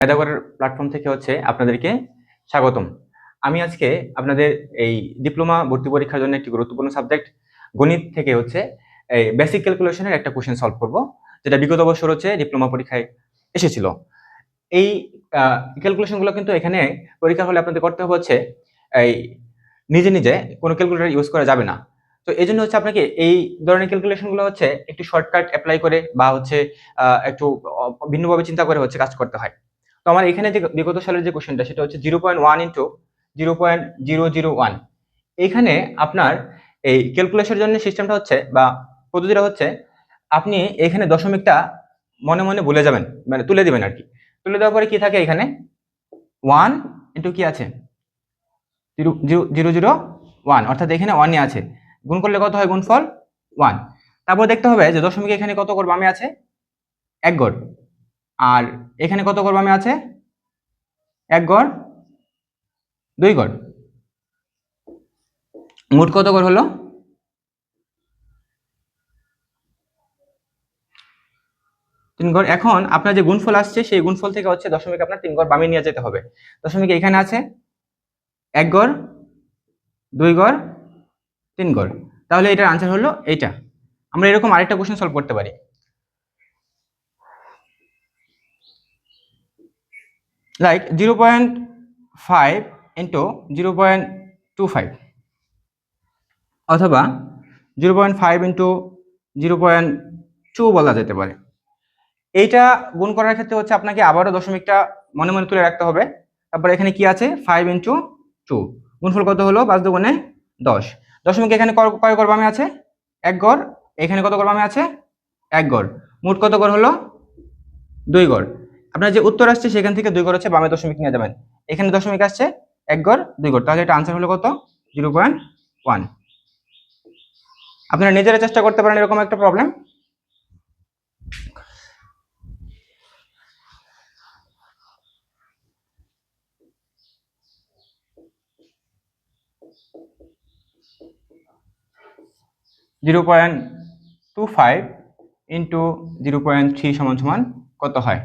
মেধাগড়ের platform থেকে হচ্ছে আপনাদেরকে স্বাগতম। আমি আজকে আপনাদের এই ডিপ্লোমা ভর্তি পরীক্ষার জন্য একটি গুরুত্বপূর্ণ সাবজেক্ট গণিত থেকে হচ্ছে এই বেসিক ক্যালকুলেশনের একটা কোশ্চেন সলভ করব, যেটা বিগত বছর হচ্ছে ডিপ্লোমা পরীক্ষায় এসেছিল। এই ক্যালকুলেশনগুলো কিন্তু এখানে পরীক্ষা হলে আপনাদের করতে হবে হচ্ছে এই নিজে নিজে কোনো ক্যালকুলেটর ইউজ করা যাবে না। তো এই জন্য হচ্ছে আপনাকে এই ধরনের ক্যালকুলেশনগুলো হচ্ছে একটু শর্টকাট অ্যাপ্লাই করে বা হচ্ছে একটু ভিন্নভাবে চিন্তা করে হচ্ছে কাজ করতে হয়। তো আমার এখানে যে বিগত সালের যে কোশ্চেনটা সেটা হচ্ছে 0.1 ইন্টু 0.001। এখানে আপনার এই ক্যালকুলেশনের জন্য সিস্টেমটা হচ্ছে বা পদ্ধতিটা হচ্ছে আপনি এখানে দশমিকটা মনে মনে ভুলে যাবেন, মানে তুলে দিবেন আর কি। তুলে দেওয়ার পরে কি থাকে এখানে 1 ইন্টু কি আছে 0.001, অর্থাৎ এখানে 1 আছে, গুণ করলে কত হয় গুণফল 1। তারপর দেখতে হবে যে দশমিক এখানে কত গড় বামে আছে 1 গড়, আর এখানে কত গড় বামে আছে 1 গড় 2 গড়, মোট কত গড় হলো 3 গড়। এখন আপনার যে গুণফল আসছে সেই গুণফল থেকে হচ্ছে দশমিক আপনার 3 গড় বামে নিয়ে যেতে হবে। দশমিক এখানে আছে 1 গড় 2 গড় 3 গড়, তাহলে এটার আনসার হলো এইটা। আমরা এরকম আরেকটা কোশ্চেন সলভ করতে পারি, লাইক 0.5 ইন্টু 0.25 অথবা 0.5 ইন্টু 0.2 বলা যেতে পারে। এইটা গুণ করার ক্ষেত্রে হচ্ছে আপনাকে আবারও দশমিকটা মনে মনে তুলে রাখতে হবে। তারপর এখানে কি আছে 5 ইন্টু 2, গুণফল কত হলো 5 দুগুণে 10। দশমিক এখানে কয় গড় বামে আছে 1 গড়, এখানে কত গড় বামে আছে 1 গড়, মোট কত গড় হলো 2 গড়। আপনার যে উত্তর আসছে সেখান থেকে 2 গড় হচ্ছে বামে দশমিক নিয়ে যাবেন। এখানে দশমিক আসছে 1 গড় 2 গড়, তাহলে এটা আনসার হলো কত 0.1। আপনারা নিজেরা চেষ্টা করতে পারেন এরকম একটা প্রবলেম। জিরো পয়েন্ট 25 ইন্টু 0.3 সমান সমান কত হয়?